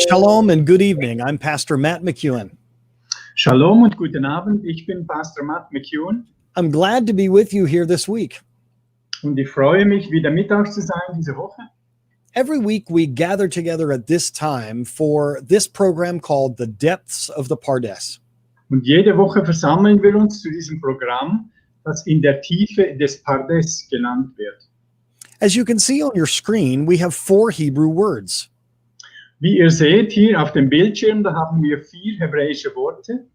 Shalom and good evening. I'm Pastor Matt McEwen. Shalom und guten Abend, ich bin Pastor Matt McEwen I'm glad to be with you here this week. und ich freue mich, wieder mit euch zu sein diese Woche. Every week we gather together at this time for this program called The Depths of the Pardes. Und jede Woche versammeln wir uns zu diesem Programm, das in der Tiefe des Pardes genannt wird. As you can see on your screen, we have 4 Hebrew words. Wie ihr seht hier auf dem Bildschirm, da haben wir 4 hebräische Worte.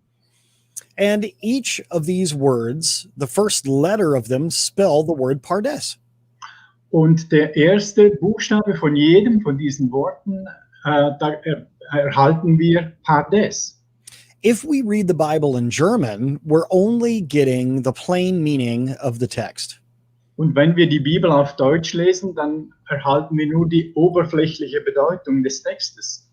And each of these words, the first letter of them, spell the word Pardes. Und der erste Buchstabe von jedem von diesen Worten, da erhalten wir Pardes. If we read the Bible in German, we're only getting the plain meaning of the text. Und wenn wir die Bibel auf Deutsch lesen, dann erhalten wir nur die oberflächliche Bedeutung des Textes.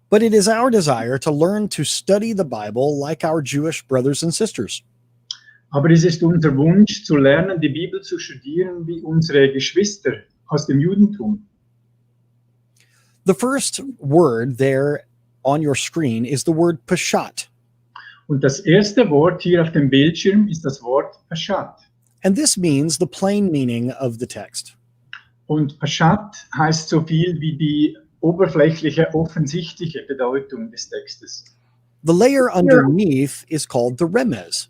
But it is our desire to learn to study the Bible like our Jewish brothers and sisters. Aber es ist unser Wunsch, zu lernen, die Bibel zu studieren wie unsere Geschwister aus dem Judentum. The first word there on your screen is the word Paraschat. Und das erste Wort hier auf dem Bildschirm ist das Wort Paraschat. And this means the plain meaning of the text. Und Paraschat heißt so viel wie die oberflächliche, offensichtliche Bedeutung des Textes. The layer underneath is called the remes,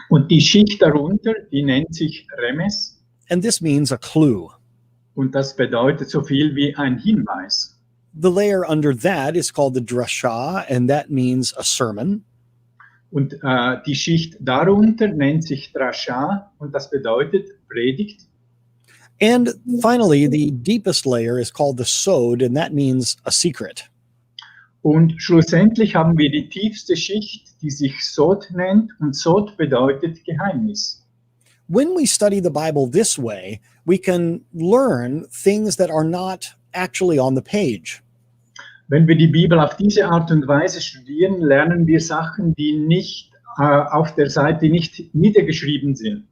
Und die Schicht darunter, die nennt sich Remes. and this means a clue. Und das bedeutet so viel wie ein Hinweis. The layer under that is called the drasha, and that means a sermon. Und die Schicht darunter nennt sich Drasha und das bedeutet Predigt. And finally, the deepest layer is called the sod, and that means a secret. Und schlussendlich haben wir die tiefste Schicht, die sich Sod nennt, und Sod bedeutet Geheimnis. When we study the Bible this way, we can learn things that are not actually on the page. Wenn wir die Bibel auf diese Art und Weise studieren, lernen wir Sachen, die nicht auf der Seite nicht niedergeschrieben sind.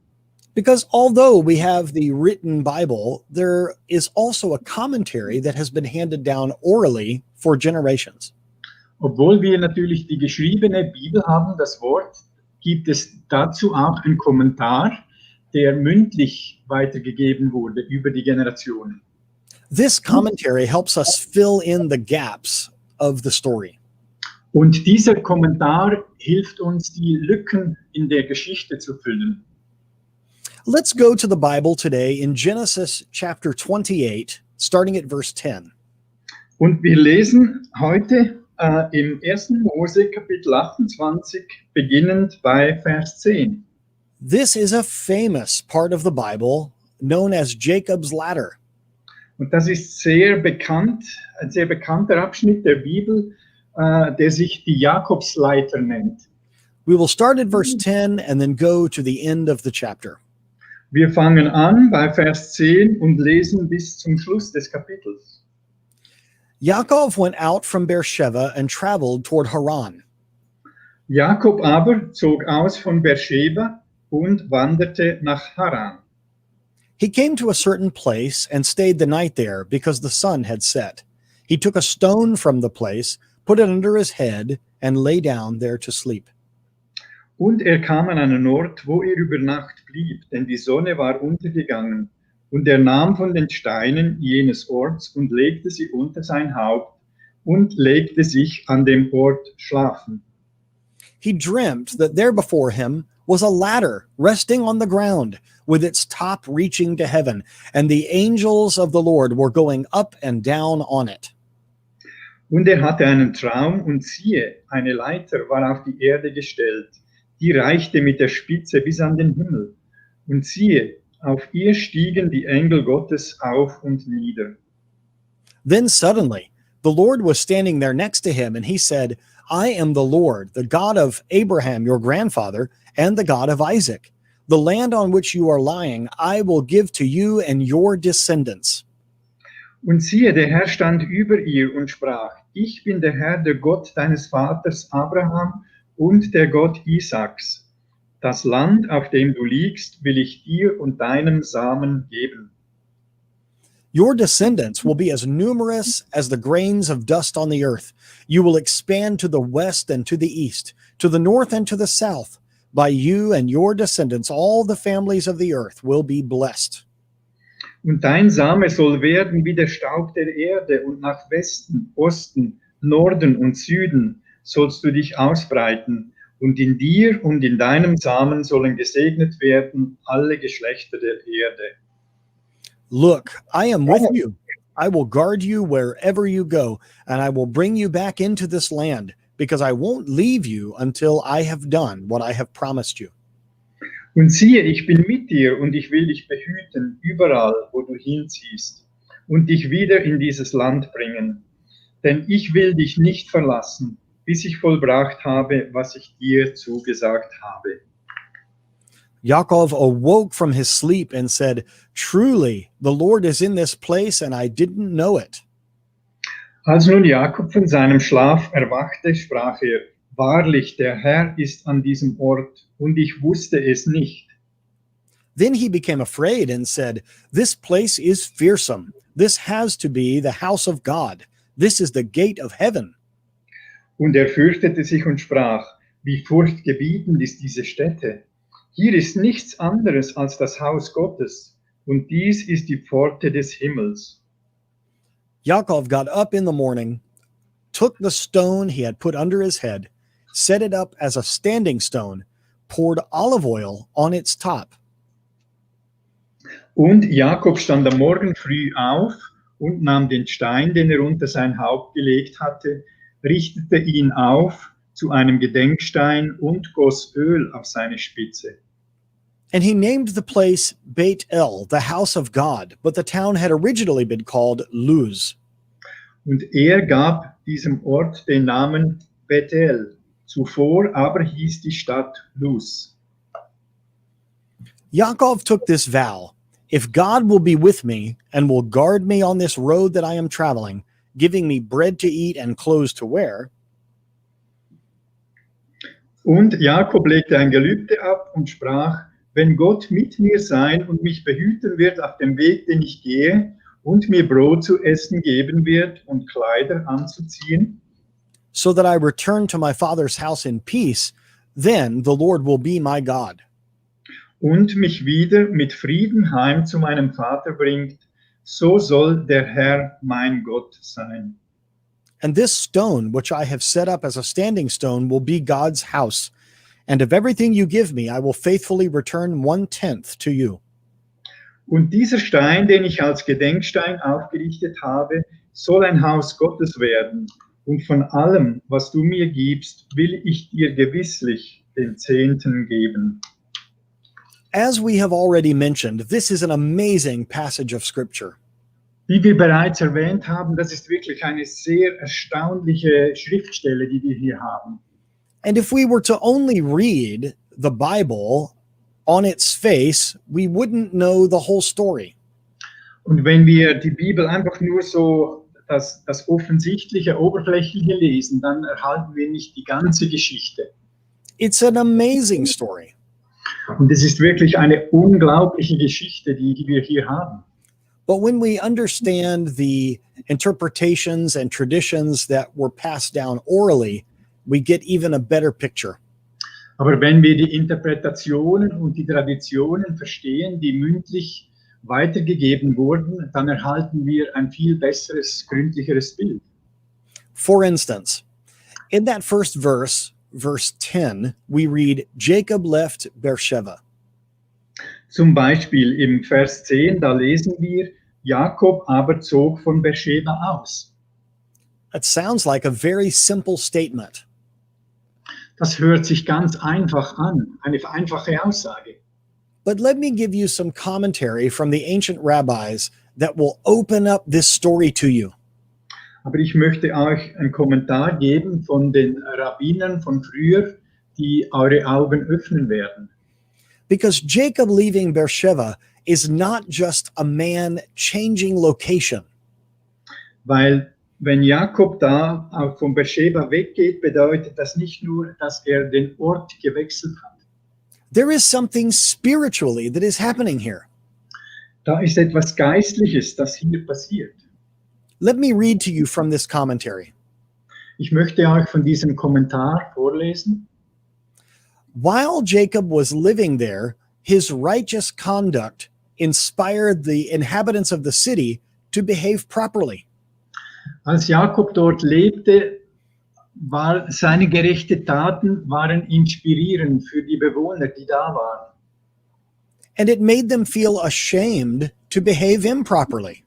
Because although we have the written Bible, there is also a commentary that has been handed down orally for generations. Obwohl wir natürlich die geschriebene Bibel haben, das Wort, gibt es dazu auch einen Kommentar, der mündlich weitergegeben wurde über die Generationen. This commentary helps us fill in the gaps of the story. Und dieser Kommentar hilft uns, die Lücken in der Geschichte zu füllen. Let's go to the Bible today in Genesis chapter 28, starting at verse 10. Und wir lesen heute im 1. Mose Kapitel 28, beginnend bei Vers 10. This is a famous part of the Bible known as Jacob's ladder. Und das ist sehr bekannt, ein sehr bekannter Abschnitt der Bibel, der sich die Jakobsleiter nennt. We will start at verse 10 and then go to the end of the chapter. Wir fangen an bei Vers 10 und lesen bis zum Schluss des Kapitels. Yaakov went out from Beersheba and traveled toward Haran. Jakob aber zog aus von Beersheba und wanderte nach Haran. He came to a certain place and stayed the night there because the sun had set. He took a stone from the place, put it under his head, and lay down there to sleep. Und kam an einen Ort, wo über Nacht blieb, denn die Sonne war untergegangen. Und nahm von den Steinen jenes Orts und legte sie unter sein Haupt und legte sich an dem Ort schlafen. He dreamt that there before him was a ladder resting on the ground, with its top reaching to heaven, and the angels of the Lord were going up and down on it. Und hatte einen Traum, und siehe, eine Leiter war auf die Erde gestellt, die reichte mit der Spitze bis an den Himmel. Und siehe, auf ihr stiegen die Engel Gottes auf und nieder. Then suddenly, the Lord was standing there next to him, and he said, I am the Lord, the God of Abraham, your grandfather, and the God of Isaac. The land on which you are lying, I will give to you and your descendants. Und siehe, der Herr stand über ihr und sprach, ich bin der Herr, der Gott deines Vaters Abraham und der Gott Isaaks. Das Land, auf dem du liegst, will ich dir und deinem Samen geben. Your descendants will be as numerous as the grains of dust on the earth. You will expand to the west and to the east, to the north and to the south. By you and your descendants, all the families of the earth will be blessed. Und dein Same soll werden wie der Staub der Erde, und nach Westen, Osten, Norden und Süden sollst du dich ausbreiten. Und in dir und in deinem Samen sollen gesegnet werden alle Geschlechter der Erde. Look, I am with you. I will guard you wherever you go, and I will bring you back into this land, because I won't leave you until I have done what I have promised you. Und siehe, ich bin mit dir und ich will dich behüten, überall, wo du hinziehst, und dich wieder in dieses Land bringen. Denn ich will dich nicht verlassen, bis ich vollbracht habe, was ich dir zugesagt habe. Yaakov awoke from his sleep and said, Truly, the Lord is in this place, and I didn't know it. Als nun Jakob von seinem Schlaf erwachte, sprach er, Wahrlich, der Herr ist an diesem Ort, und ich wusste es nicht. Then he became afraid and said, This place is fearsome. This has to be the house of God. This is the gate of heaven. Und er fürchtete sich und sprach, wie furchtgebietend ist diese Stätte. Hier ist nichts anderes als das Haus Gottes, und dies ist die Pforte des Himmels. Yaakov got up in the morning, took the stone he had put under his head, set it up as a standing stone, poured olive oil on its top. Und Jakob stand am Morgen früh auf und nahm den Stein, den er unter sein Haupt gelegt hatte, richtete ihn auf zu einem Gedenkstein und goss Öl auf seine Spitze. And he named the place Beit El, the house of God, but the town had originally been called Luz. Und er gab diesem Ort den Namen Bethel. Zuvor aber hieß die Stadt Luz. Yaakov took this vow, if God will be with me and will guard me on this road that I am traveling, giving me bread to eat and clothes to wear. Und Jakob legte ein Gelübde ab und sprach, wenn Gott mit mir sein und mich behüten wird auf dem Weg, den ich gehe, und mir Brot zu essen geben wird und Kleider anzuziehen, so that I return to my father's house in peace, then the Lord will be my God. und mich wieder mit Frieden heim zu meinem Vater bringt, so soll der Herr mein Gott sein. And this stone, which I have set up as a standing stone, will be God's house. And of everything you give me, I will faithfully return 1/10 to you. Und dieser Stein, den ich als Gedenkstein aufgerichtet habe, soll ein Haus Gottes werden. Und von allem, was du mir gibst, will ich dir gewisslich den Zehnten geben. As we have already mentioned, this is an amazing passage of Scripture. Wie wir bereits erwähnt haben, das ist wirklich eine sehr erstaunliche Schriftstelle, die wir hier haben. And if we were to only read the Bible on its face, we wouldn't know the whole story. Und wenn wir die Bibel einfach nur so das offensichtliche, oberflächliche lesen, dann erhalten wir nicht die ganze Geschichte. It's an amazing story. Und es ist wirklich eine unglaubliche Geschichte, die wir hier haben. But when we understand the interpretations and traditions that were passed down orally, we get even a better picture. Aber wenn wir die Interpretationen und die Traditionen verstehen, die mündlich weitergegeben wurden, dann erhalten wir ein viel besseres, gründlicheres Bild. For instance, in that first verse, verse 10, we read, Jacob left Beersheba. Zum Beispiel im Vers 10, da lesen wir, Jakob aber zog von Beersheba aus. That sounds like a very simple statement. Das hört sich ganz einfach an, eine einfache Aussage. But let me give you some commentary from the ancient rabbis that will open up this story to you. Aber ich möchte euch einen Kommentar geben von den Rabbinern von früher, die eure Augen öffnen werden. Because Jacob leaving Beersheba is not just a man changing location. Weil wenn Jakob da auch von Beersheba weggeht, bedeutet das nicht nur, dass er den Ort gewechselt hat. There is something spiritually that is happening here. Da ist etwas Geistliches, das hier passiert. Let me read to you from this commentary. Ich möchte euch von diesem Kommentar vorlesen. While Jacob was living there, his righteous conduct inspired the inhabitants of the city to behave properly. Als Jakob dort lebte, seine gerechten Taten waren inspirierend für die Bewohner, die da waren. And it made them feel ashamed to behave improperly.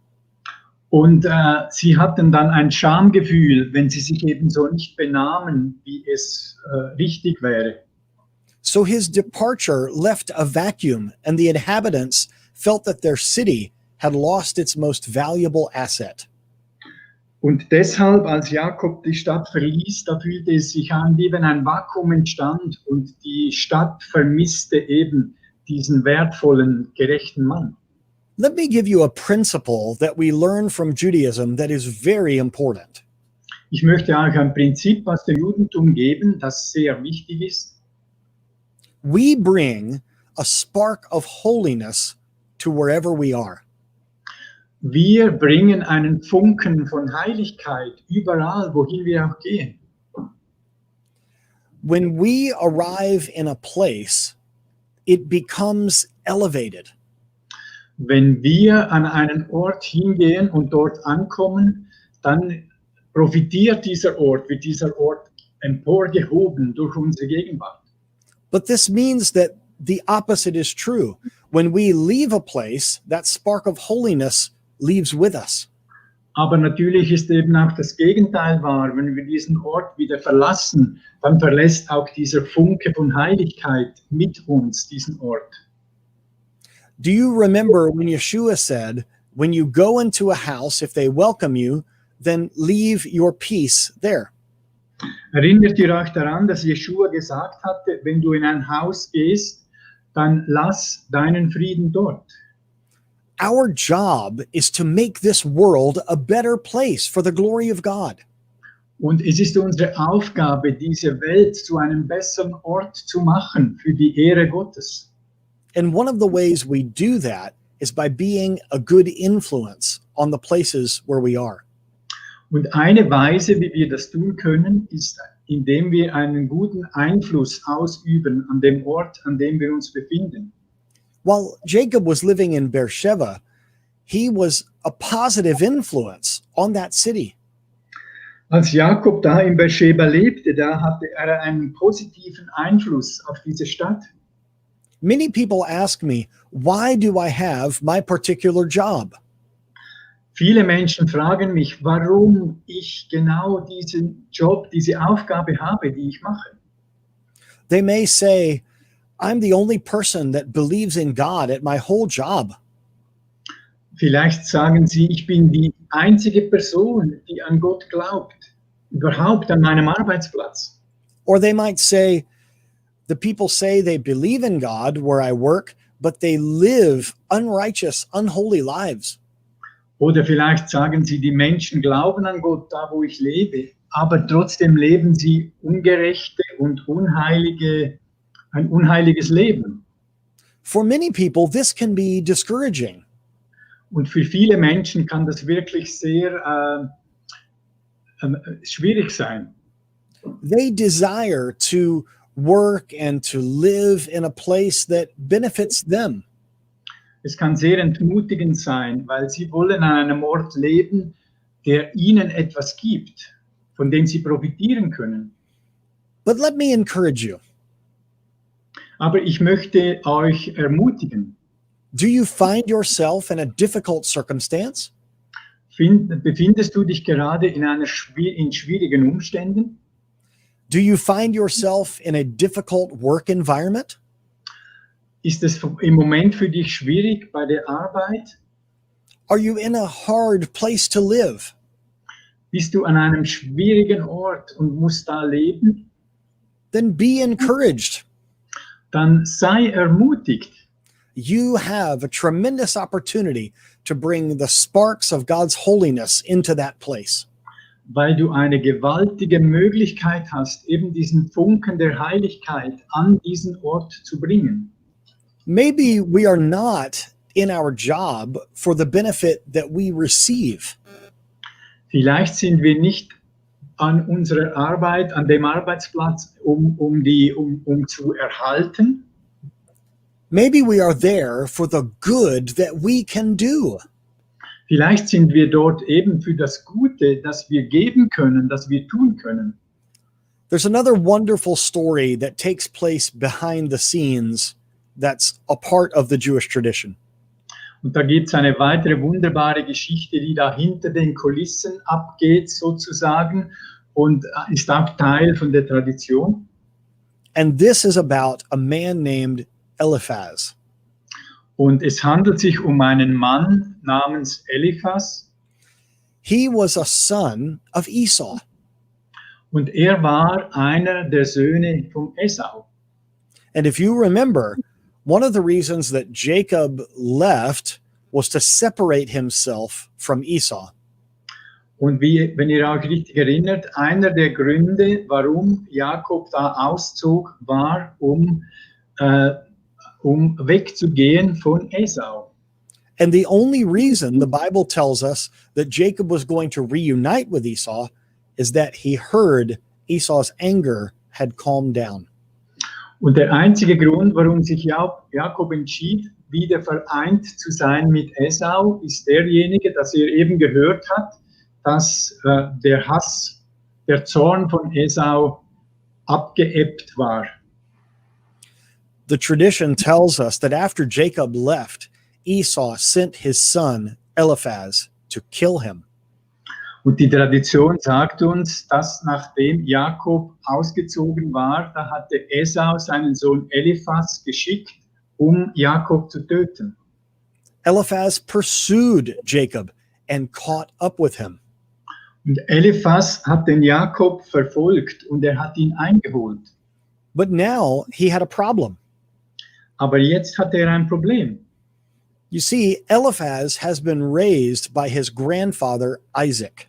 Und sie hatten dann ein Schamgefühl, wenn sie sich eben so nicht benahmen, wie es richtig wäre. So his departure left a vacuum, and the inhabitants felt that their city had lost its most valuable asset. Und deshalb, als Jakob die Stadt verließ, da fühlte es sich an, wie wenn ein Vakuum entstand und die Stadt vermisste eben diesen wertvollen, gerechten Mann. Let me give you a principle that we learn from Judaism that is very important. Ich möchte euch ein Prinzip aus dem Judentum geben, das sehr wichtig ist. We bring a spark of holiness to wherever we are. Wir bringen einen Funken von Heiligkeit überall, wohin wir auch gehen. When we arrive in a place, it becomes elevated. Wenn wir an einen Ort hingehen und dort ankommen, dann profitiert dieser Ort, wird dieser Ort emporgehoben durch unsere Gegenwart. But this means that the opposite is true. When we leave a place, that spark of holiness leaves with us. Aber natürlich ist eben auch das Gegenteil wahr. Wenn wir diesen Ort wieder verlassen, dann verlässt auch dieser Funke von Heiligkeit mit uns diesen Ort. Do you remember when Yeshua said, when you go into a house, if they welcome you, then leave your peace there? Erinnert ihr euch daran, dass Jeschua gesagt hatte, wenn du in ein Haus gehst, dann lass deinen Frieden dort. Our job is to make this world a better place for the glory of God. Und es ist unsere Aufgabe, diese Welt zu einem besseren Ort zu machen für die Ehre Gottes. And one of the ways we do that is by being a good influence on the places where we are. Und eine Weise, wie wir das tun können, ist, indem wir einen guten Einfluss ausüben an dem Ort, an dem wir uns befinden. While Jacob was living in Beersheba, he was a positive influence on that city. Als Jakob da in Beersheba lebte, da hatte er einen positiven Einfluss auf diese Stadt. Many people ask me, why do I have my particular job? Viele Menschen fragen mich, warum ich genau diesen Job, diese Aufgabe habe, die ich mache. They may say, I'm the only person that believes in God at my whole job. Vielleicht sagen sie, ich bin die einzige Person, die an Gott glaubt, überhaupt an meinem Arbeitsplatz. Or they might say, the people say they believe in God where I work, but they live unrighteous, unholy lives. Oder vielleicht sagen sie, die Menschen glauben an Gott, da wo ich lebe, aber trotzdem leben sie ungerechte und ein unheiliges Leben. For many people, this can be discouraging. Und für viele Menschen kann das wirklich sehr schwierig sein. They desire to work and to live in a place that benefits them. Es kann sehr entmutigend sein, weil sie wollen an einem Ort leben, der ihnen etwas gibt, von dem sie profitieren können. But let me encourage you. Aber ich möchte euch ermutigen. Do you find yourself in a difficult circumstance? Befindest du dich gerade in schwierigen Umständen? Do you find yourself in a difficult work environment? Ist es im Moment für dich schwierig bei der Arbeit? Are you in a hard place to live? Bist du an einem schwierigen Ort und musst da leben? Then be encouraged. Dann sei ermutigt. You have a tremendous opportunity to bring the sparks of God's holiness into that place. Weil du eine gewaltige Möglichkeit hast, eben diesen Funken der Heiligkeit an diesen Ort zu bringen. Maybe we are not in our job for the benefit that we receive. Vielleicht sind wir nicht an unserer Arbeit, an dem Arbeitsplatz, um zu erhalten. Maybe we are there for the good that we can do. Vielleicht sind wir dort eben für das Gute, das wir geben können, das wir tun können. There's another wonderful story that takes place behind the scenes that's a part of the Jewish tradition. Und da gibt es eine weitere wunderbare Geschichte, die da hinter den Kulissen abgeht, sozusagen, und ist auch Teil von der Tradition. And this is about a man named Eliphaz. Und es handelt sich um einen Mann namens Eliphaz. He was a son of Esau. Und er war einer der Söhne von Esau. And if you remember, one of the reasons that Jacob left was to separate himself from Esau. Und wenn ihr euch richtig erinnert, einer der Gründe, warum Jakob da auszog, war, um wegzugehen von Esau. And the only reason the Bible tells us that Jacob was going to reunite with Esau is that he heard Esau's anger had calmed down. Und der einzige Grund, warum sich Jakob entschied, wieder vereint zu sein mit Esau, ist derjenige, dass er eben gehört hat, dass der Hass, der Zorn von Esau abgeebbt war. The tradition tells us that after Jacob left, Esau sent his son Eliphaz to kill him. Und die Tradition sagt uns, dass nachdem Jakob ausgezogen war, da hatte Esau seinen Sohn Eliphaz geschickt, um Jakob zu töten. Eliphaz pursued Jacob and caught up with him. Und Eliphaz hat den Jakob verfolgt und er hat ihn eingeholt. But now he had a problem. Aber jetzt hat er ein Problem. You see, Eliphaz has been raised by his grandfather Isaac.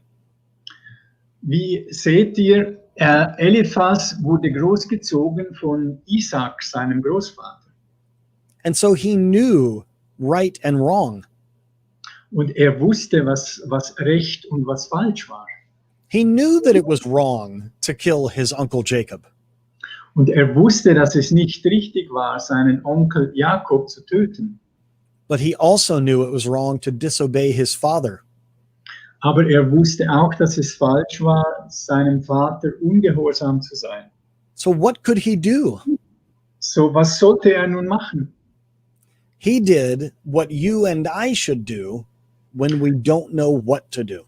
Wie seht ihr, Eliphaz wurde großgezogen von Isaac, seinem Großvater. And so he knew right and wrong. Und er wusste, was recht und was falsch war. He knew that it was wrong to kill his uncle Jacob. Und er wusste, dass es nicht richtig war, seinen Onkel Jakob zu töten. But he also knew it was wrong to disobey his father. Aber er wusste auch, dass es falsch war, seinem Vater ungehorsam zu sein. So what could he do? So, was sollte er nun machen? He did what you and I should do when we don't know what to do.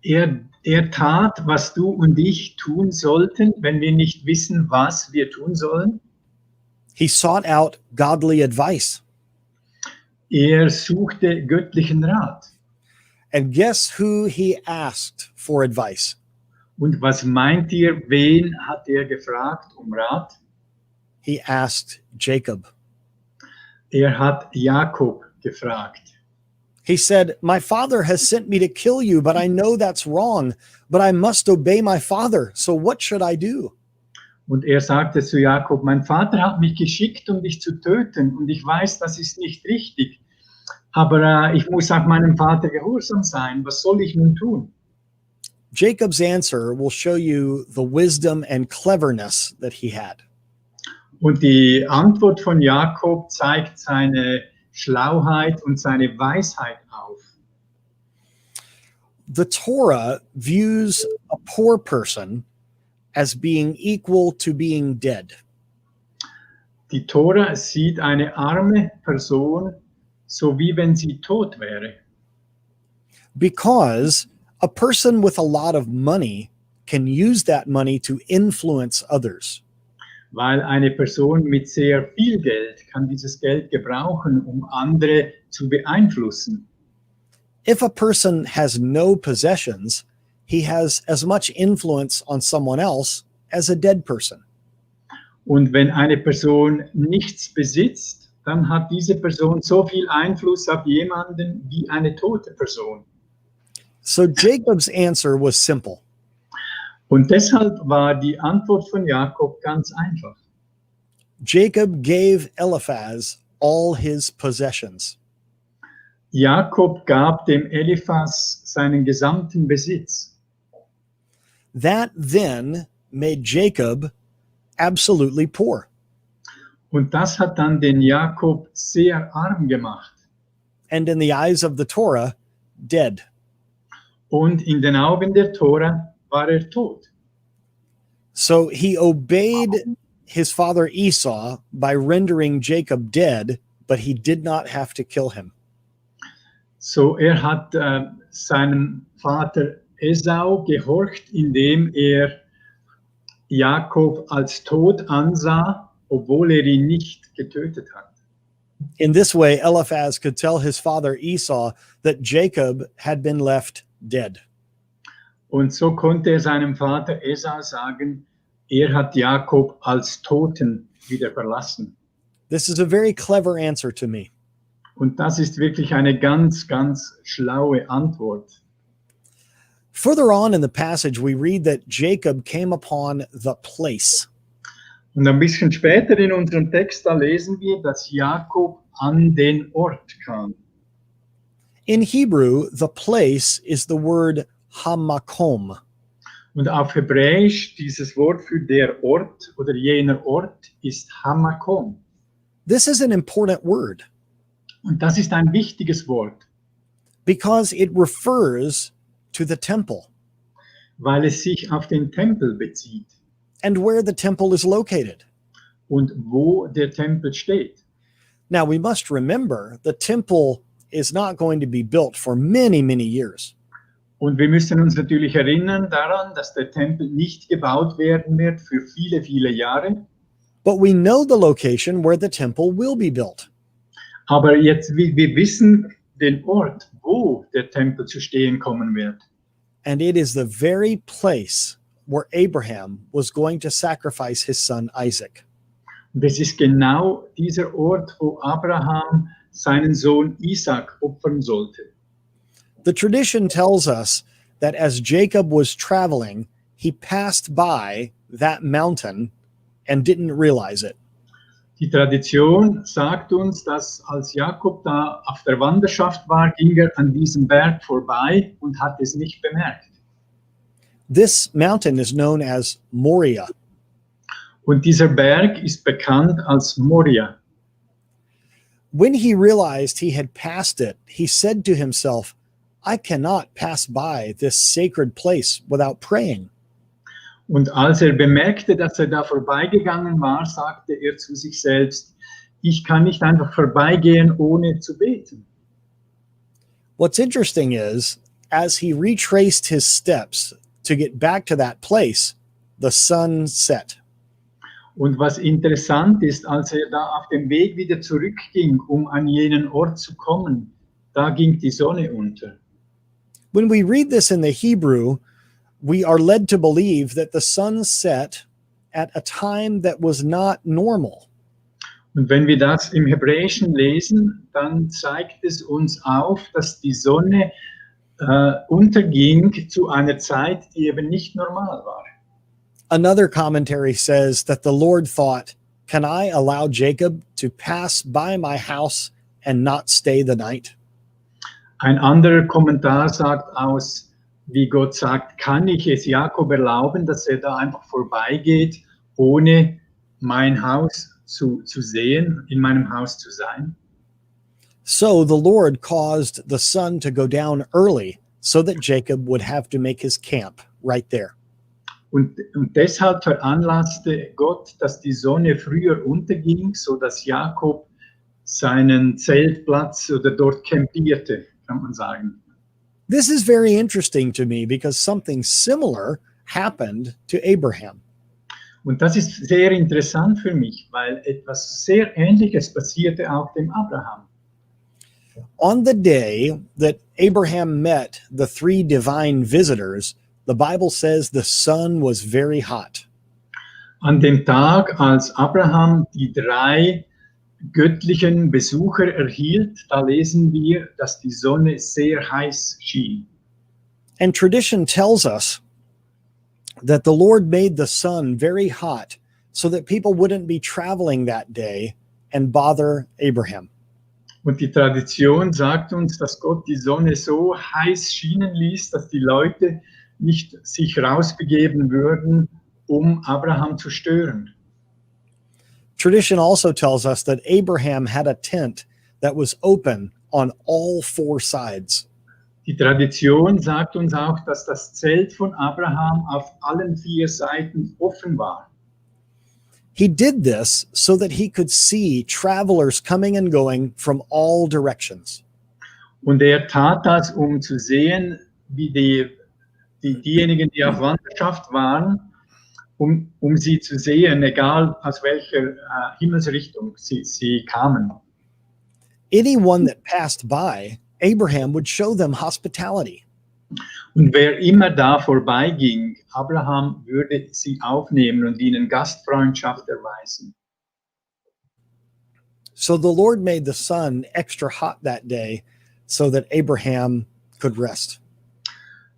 Er tat, was du und ich tun sollten, wenn wir nicht wissen, was wir tun sollen. He sought out godly advice. Er suchte göttlichen Rat. And guess who he asked for advice? Und was meint ihr, wen hat er gefragt um Rat? He asked Jacob. Er hat Jakob gefragt. He said, "My father has sent me to kill you, but I know that's wrong, but I must obey my father. So what should I do?" Und er sagte zu Jakob, mein Vater hat mich geschickt, um dich zu töten, und ich weiß, das ist nicht richtig. Aber ich muss auch meinem Vater gehorsam sein. Was soll ich nun tun? Jacob's answer will show you the wisdom and cleverness that he had. Und die Antwort von Jakob zeigt seine Schlauheit und seine Weisheit auf. The Torah views a poor person as being equal to being dead. Die Tora sieht eine arme Person so, wie wenn sie tot wäre. Because a person with a lot of money can use that money to influence others. Weil eine Person mit sehr viel Geld kann dieses Geld gebrauchen, um andere zu beeinflussen. If a person has no possessions, he has as much influence on someone else as a dead person. Und wenn eine Person nichts besitzt, dann hat diese Person so viel Einfluss auf jemanden wie eine tote Person. So Jacob's answer was simple. Und deshalb war die Antwort von Jakob ganz einfach. Jacob gave Eliphaz all his possessions. Jakob gab dem Eliphas seinen gesamten Besitz. That then made Jacob absolutely poor. Und das hat dann den Jakob sehr arm gemacht. And in the eyes of the Torah, dead. Und in den Augen der Tora war er tot. So he obeyed his father Esau by rendering Jacob dead, but he did not have to kill him. So er hat seinem Vater Esau gehorcht, indem er Jakob als tot ansah, obwohl er ihn nicht getötet hat. In this way, Eliphaz could tell his father Esau that Jacob had been left dead. Und so konnte er seinem Vater Esau sagen, er hat Jakob als Toten wieder verlassen. This is a very clever answer to me. Und das ist wirklich eine ganz, ganz schlaue Antwort. Further on in the passage, we read that Jacob came upon the place. Und ein bisschen später in unserem Text, da lesen wir, dass Jakob an den Ort kam. In Hebrew, the place is the word hamakom. Und auf Hebräisch, dieses Wort für der Ort oder jener Ort ist Hamakom. This is an important word Und das ist ein wichtiges Wort, because it refers to the temple weil es sich auf den Tempel bezieht and where the temple is located. und wo der Tempel steht. Now, we must remember the temple is not going to be built for many, many years. Und wir müssen uns natürlich erinnern daran, dass der Tempel nicht gebaut werden wird für viele, viele Jahre. But we know the location where the temple will be built. Aber jetzt, wir wissen den Ort, wo der Tempel zu stehen kommen wird. And it is the very place where Abraham was going to sacrifice his son Isaac. Und es ist genau dieser Ort, wo Abraham seinen Sohn Isaac opfern sollte. The tradition tells us that as Jacob was traveling, he passed by that mountain and didn't realize it. Die Tradition sagt uns, dass als Jakob da auf der Wanderschaft war, ging er an diesem Berg vorbei und hat es nicht bemerkt. This mountain is known as Moriah. Und dieser Berg ist bekannt als Moreh. When he realized he had passed it, he said to himself, I cannot pass by this sacred place without praying. Und als er bemerkte, dass er da vorbeigegangen war, sagte er zu sich selbst, ich kann nicht einfach vorbeigehen, ohne zu beten. What's interesting is, as he retraced his steps to get back to that place, the sun set. Und was interessant ist, als er da auf dem Weg wieder zurückging, um an jenen Ort zu kommen, da ging die Sonne unter. When we read this in the Hebrew, we are led to believe that the sun set at a time that was not normal. Und wenn wir das im Hebräischen lesen, dann zeigt es uns auf, dass die Sonne unterging zu einer Zeit, die eben nicht normal war. Another commentary says that the Lord thought, can I allow Jacob to pass by my house and not stay the night? Ein anderer Kommentar sagt aus, wie Gott sagt, kann ich es Jakob erlauben, dass er da einfach vorbeigeht, ohne mein Haus zu sehen, in meinem Haus zu sein? So the Lord caused the sun to go down early so that Jacob would have to make his camp right there. Und deshalb veranlasste Gott, dass die Sonne früher unterging, so dass Jakob seinen Zeltplatz oder dort campierte, kann man sagen. This is very interesting to me because something similar happened to Abraham. Und das ist sehr interessant für mich, weil etwas sehr Ähnliches passierte auch dem Abraham. On the day that Abraham met the three divine visitors, the Bible says the sun was very hot. An dem Tag, als Abraham die 3 göttlichen Besucher erhielt, da lesen wir, dass die Sonne sehr heiß schien. And tradition tells us that the Lord made the sun very hot so that people wouldn't be traveling that day and bother Abraham. Und die Tradition sagt uns, dass Gott die Sonne so heiß schienen ließ, dass die Leute nicht sich rausbegeben würden, um Abraham zu stören. Tradition also tells us that Abraham had a tent that was open on all four sides. Die Tradition sagt uns auch, dass das Zelt von Abraham auf allen 4 Seiten offen war. He did this so that he could see travelers coming and going from all directions. Und er tat das, um zu sehen, wie diejenigen, die auf Wanderschaft waren, um sie zu sehen, egal aus welcher Himmelsrichtung sie kamen. Anyone that passed by, Abraham would show them hospitality. Und wer immer da vorbeiging, Abraham würde sie aufnehmen und ihnen Gastfreundschaft erweisen. So the Lord made the sun extra hot that day so that Abraham could rest.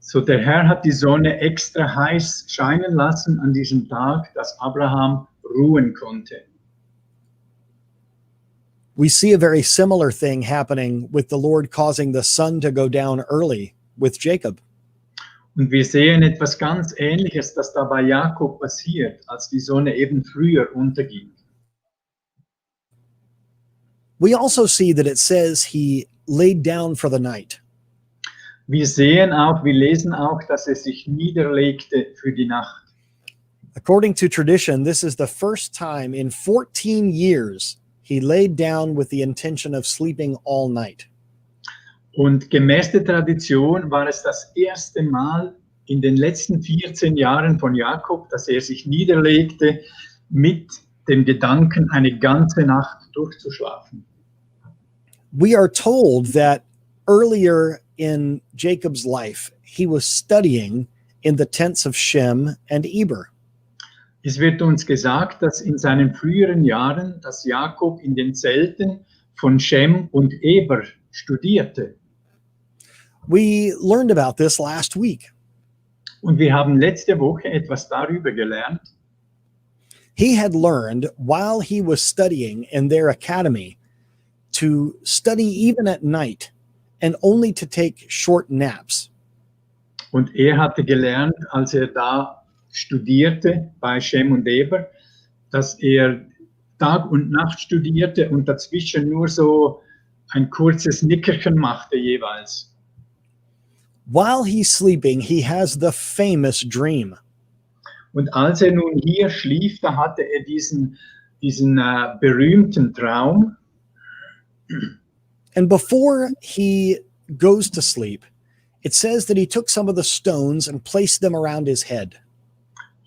So der Herr hat die Sonne extra heiß scheinen lassen an diesem Tag, dass Abraham ruhen konnte. We see a very similar thing happening with the Lord causing the sun to go down early with Jacob. Und wir sehen etwas ganz Ähnliches, das da bei Jakob passiert, als die Sonne eben früher unterging. We also see that it says he laid down for the night. Wir lesen auch, dass er sich niederlegte für die Nacht. According to tradition, this is the first time in 14 years he laid down with the intention of sleeping all night. Und gemäß der Tradition war es das erste Mal in den letzten 14 Jahren von Jakob, dass er sich niederlegte mit dem Gedanken, eine ganze Nacht durchzuschlafen. We are told that earlier in Jacob's life, he was studying in the tents of Shem and Eber. Es wird uns gesagt, dass in seinen früheren Jahren, dass Jakob in den Zelten von Shem und Eber studierte. We learned about this last week. Und wir haben letzte Woche etwas darüber gelernt. He had learned while he was studying in their academy to study even at night and only to take short naps. Und er hatte gelernt, als er da studierte bei Shem und Eber, dass er Tag und Nacht studierte und dazwischen nur so ein kurzes Nickerchen machte jeweils. While he's sleeping, he has the famous dream. Und als er nun hier schlief, da hatte er diesen berühmten Traum. And before he goes to sleep, it says that he took some of the stones and placed them around his head.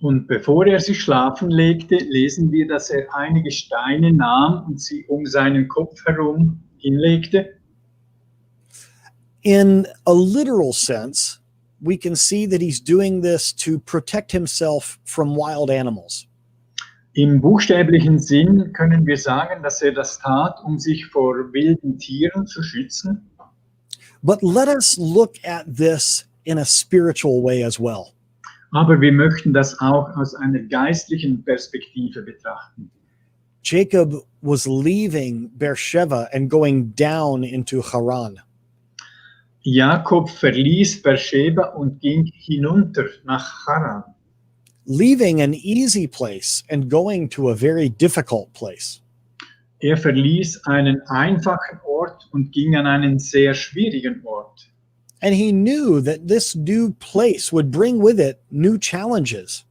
Und bevor er sich schlafen legte, lesen wir, dass er einige Steine nahm und sie um seinen Kopf herum hinlegte. In a literal sense, we can see that he's doing this to protect himself from wild animals. Im buchstäblichen Sinn können wir sagen, dass er das tat, um sich vor wilden Tieren zu schützen. But let us look at this in a spiritual way as well. Aber wir möchten das auch aus einer geistlichen Perspektive betrachten. Jacob was leaving Beersheba and going down into Haran. Jakob verließ Beersheba und ging hinunter nach Haran. Leaving an easy place and going to a very difficult place. Er verließ einen einfachen Ort und ging an einen sehr schwierigen Ort. And he knew that this new place would bring with it new challenges.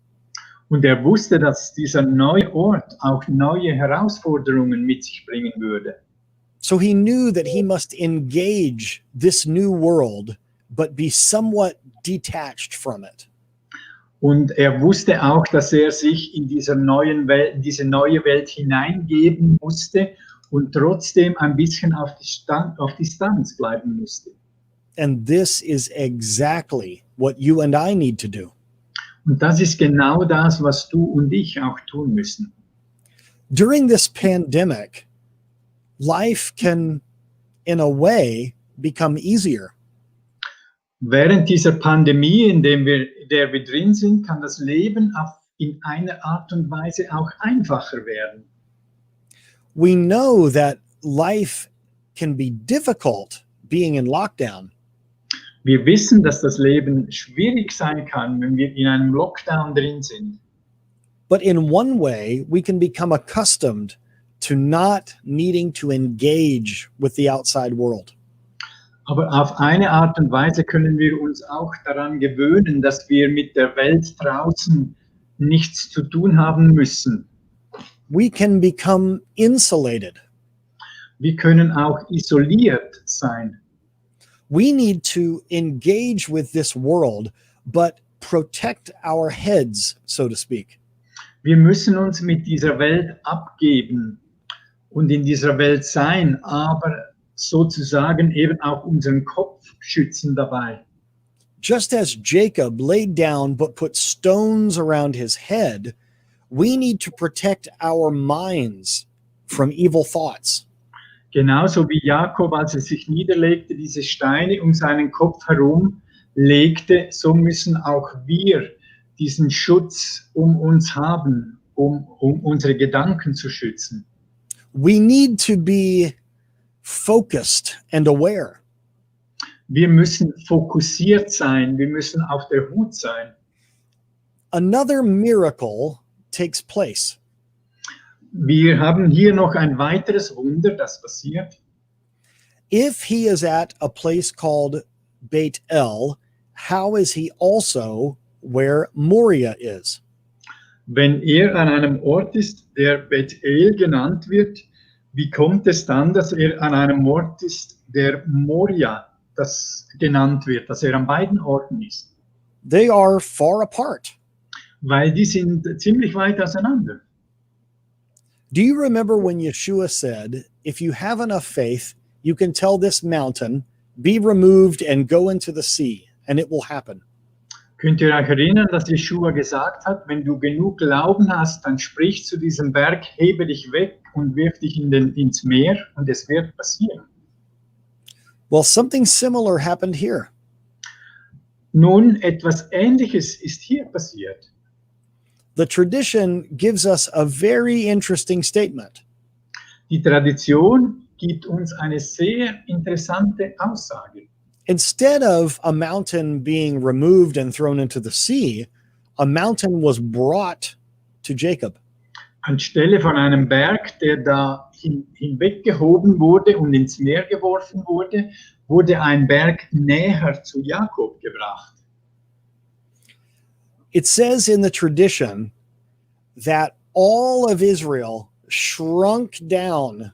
Und er wusste, dass dieser neue Ort auch neue Herausforderungen mit sich bringen würde. So he knew that he must engage this new world, but be somewhat detached from it. Und er wusste auch, dass er sich in diese neue Welt hineingeben musste und trotzdem ein bisschen auf Distanz bleiben musste. And this is exactly what you and I need to do. Und das ist genau das, was du und ich auch tun müssen. During this pandemic, life can, in a way, become easier. Während dieser Pandemie, in der wir drin sind, kann das Leben in einer Art und Weise auch einfacher werden. We know that life can be difficult being in lockdown. Wir wissen, dass das Leben schwierig sein kann, wenn wir in einem Lockdown drin sind. But in one way, we can become accustomed to not needing to engage with the outside world. Aber auf eine Art und Weise können wir uns auch daran gewöhnen, dass wir mit der Welt draußen nichts zu tun haben müssen. We can become insulated. Wir können auch isoliert sein. We need to engage with this world, but protect our heads, so to speak. Wir müssen uns mit dieser Welt abgeben und in dieser Welt sein, aber sozusagen eben auch unseren Kopf schützen dabei. Just as Jacob laid down but put stones around his head, we need to protect our minds from evil thoughts. Genauso wie Jakob, als er sich niederlegte, diese Steine um seinen Kopf herum legte, so müssen auch wir diesen Schutz um uns haben, um unsere Gedanken zu schützen. We need to be focused and aware. Wir müssen fokussiert sein, wir müssen auf der Hut sein. Another miracle takes place. Wir haben hier noch ein weiteres Wunder, das passiert. If he is at a place called Beit El, how is he also where Moriah is? Wenn er an einem Ort ist, der Bethel genannt wird, wie kommt es dann, dass er an einem Ort ist, der Moreh das genannt wird, dass er an beiden Orten ist? They are far apart. Weil die sind ziemlich weit auseinander. Do you remember when Yeshua said, if you have enough faith, you can tell this mountain, be removed and go into the sea, and it will happen? Könnt ihr euch erinnern, dass Jeshua gesagt hat, wenn du genug Glauben hast, dann sprich zu diesem Berg, hebe dich weg und wirf dich ins Meer und es wird passieren. Well, something similar happened here. Nun, etwas Ähnliches ist hier passiert. The tradition gives us a very interesting statement. Die Tradition gibt uns eine sehr interessante Aussage. Instead of a mountain being removed and thrown into the sea, a mountain was brought to Jacob. Anstelle von einem Berg, der da hinweggehoben wurde und ins Meer geworfen wurde, wurde ein Berg näher zu Jakob gebracht. It says in the tradition that all of Israel shrunk down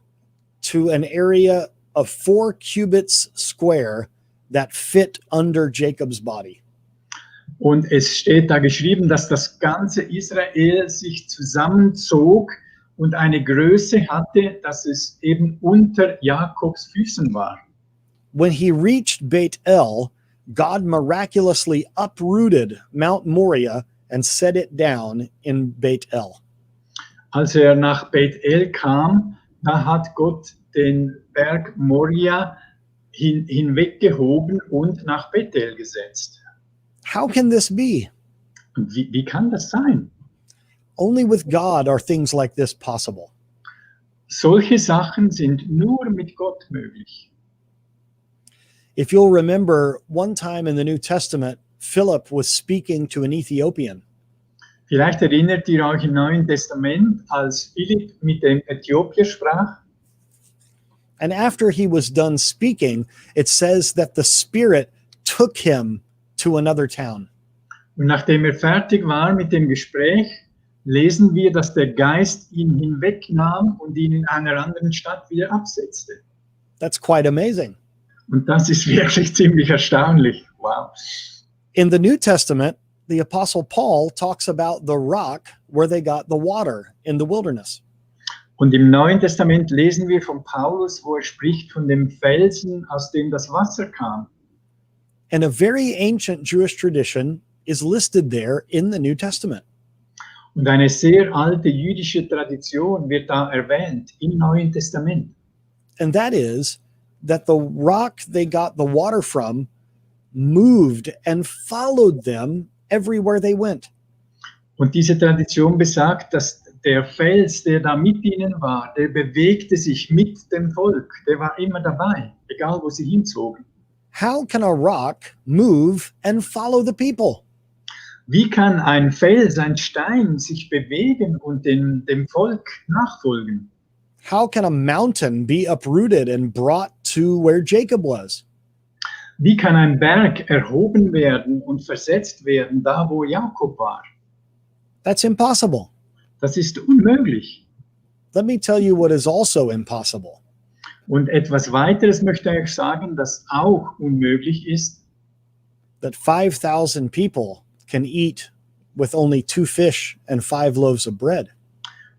to an area of 4 cubits square that fit under Jacob's body. Und es steht da geschrieben, dass das ganze Israel sich zusammenzog und eine Größe hatte, dass es eben unter Jakobs Füßen war. When he reached Beit El, God miraculously uprooted Mount Moriah and set it down in Beit El. Als er nach Beit El kam, da hat Gott den Berg Moria hinweggehoben und nach Bethel gesetzt. How can this be? Und wie kann das sein? Only with God are things like this possible. Solche Sachen sind nur mit Gott möglich. If you'll remember, one time in the New Testament, Philip was speaking to an Ethiopian. Vielleicht erinnert ihr euch im Neuen Testament, als Philipp mit dem Äthiopier sprach. And after he was done speaking, it says that the Spirit took him to another town. Und nachdem er fertig war mit dem Gespräch, lesen wir, dass der Geist ihn hinwegnahm und ihn in einer anderen Stadt wieder absetzte. That's quite amazing. Und das ist wirklich ziemlich erstaunlich. Wow. In the New Testament, the Apostle Paul talks about the rock where they got the water in the wilderness. Und im Neuen Testament lesen wir von Paulus, wo er spricht von dem Felsen, aus dem das Wasser kam. And a very ancient Jewish tradition is listed there in the New Testament. Und eine sehr alte jüdische Tradition wird da erwähnt im Neuen Testament. And that is that the rock they got the water from moved and followed them everywhere they went. Und diese Tradition besagt, dass der Fels, der da mit ihnen war, der bewegte sich mit dem Volk. Der war immer dabei, egal wo sie hinzogen. How can a rock move and follow the people? Wie kann ein Fels, ein Stein sich bewegen und dem Volk nachfolgen? How can a mountain be uprooted and brought to where Jacob was? Wie kann ein Berg erhoben werden und versetzt werden, da wo Jakob war? That's impossible. Das ist unmöglich. Let me tell you what is also impossible. Und etwas weiteres möchte ich euch sagen, das auch unmöglich ist, That 5,000 people can eat with only 2 fish and 5 loaves of bread.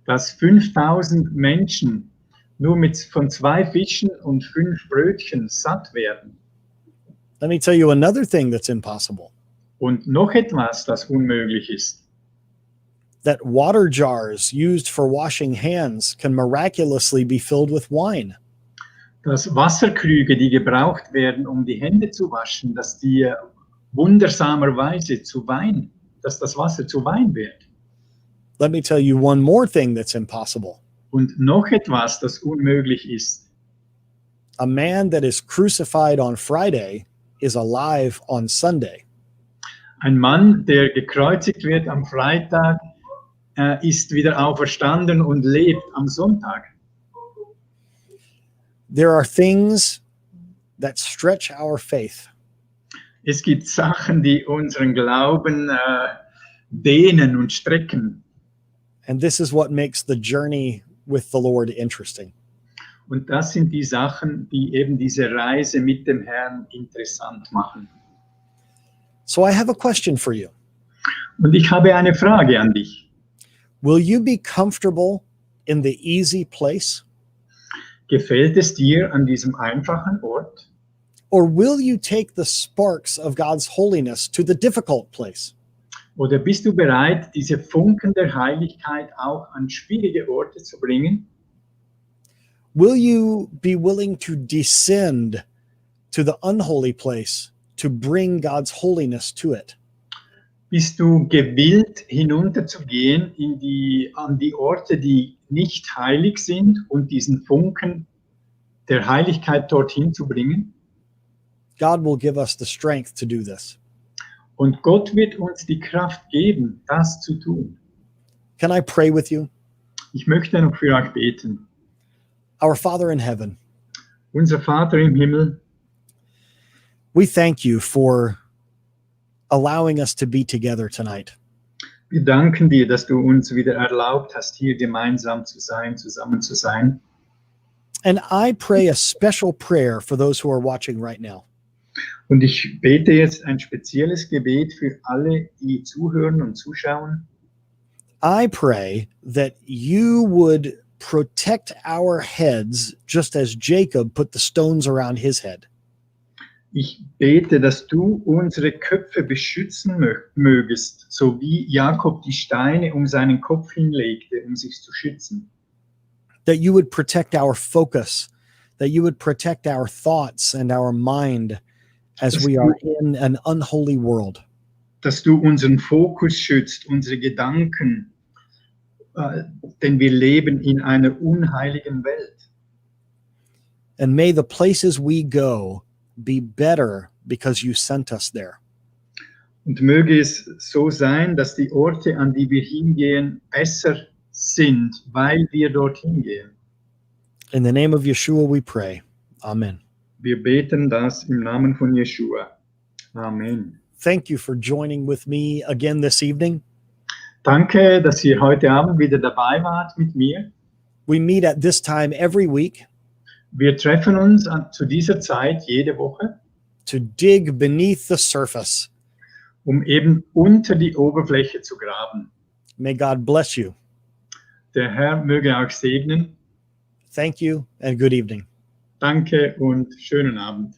dass 5000 Menschen nur von 2 Fischen und 5 Brötchen satt werden. Let me tell you another thing that's impossible. Und noch etwas, das unmöglich ist, That water jars used for washing hands can miraculously be filled with wine. dass Wasserkrüge, die gebraucht werden, um die Hände zu waschen, dass die wundersamerweise dass das Wasser zu Wein wird. Let me tell you one more thing that's impossible. Und noch etwas, das unmöglich ist. A man that is crucified on Friday is alive on Sunday. Ein Mann, der gekreuzigt wird am Freitag, ist wieder auferstanden und lebt am Sonntag. There are things that stretch our faith. Es gibt Sachen, die unseren Glauben dehnen und strecken. And this is what makes the journey with the Lord interesting. Und das sind die Sachen, die eben diese Reise mit dem Herrn interessant machen. So I have a question for you. Und ich habe eine Frage an dich. Will you be comfortable in the easy place? Gefällt es dir an diesem einfachen Ort? Or will you take the sparks of God's holiness to the difficult place? Oder bist du bereit, diese Funken der Heiligkeit auch an schwierige Orte zu bringen? Will you be willing to descend to the unholy place to bring God's holiness to it? Bist du gewillt, hinunterzugehen an die Orte, die nicht heilig sind und diesen Funken der Heiligkeit dorthin zu bringen? God will give us the strength to do this. Und Gott wird uns die Kraft geben, das zu tun. Can I pray with you? Ich möchte noch für euch beten. Our Father in heaven, Unser Vater im Himmel, we thank you for allowing us to be together tonight. wir danken dir, dass du uns wieder erlaubt hast, hier gemeinsam zu sein, zusammen zu sein. And I pray a special prayer for those who are watching right now. Und ich bete jetzt ein spezielles Gebet für alle, die zuhören und zuschauen. I pray that you would protect our heads just as Jacob put the stones around his head. Ich bete, dass du unsere Köpfe beschützen mögest, so wie Jakob die Steine um seinen Kopf hinlegte, um sich zu schützen. That you would protect our focus, that you would protect our thoughts and our mind as we are in an unholy world. Dass du unseren Fokus schützt, unsere Gedanken, denn wir leben in einer unheiligen Welt. And may the places we go be better because you sent us there. Und möge es so sein, dass die Orte, an die wir hingehen, besser sind, weil wir dorthin gehen. In the name of Yeshua we pray. Amen. Wir beten das im Namen von Jeschua. Amen. Thank you for joining with me again this evening. Danke, dass ihr heute Abend wieder dabei wart mit mir. We meet at this time every week Wir treffen uns zu dieser Zeit jede Woche, to dig beneath the surface. um eben unter die Oberfläche zu graben. May God bless you. Der Herr möge euch segnen. Thank you and good evening. Danke und schönen Abend.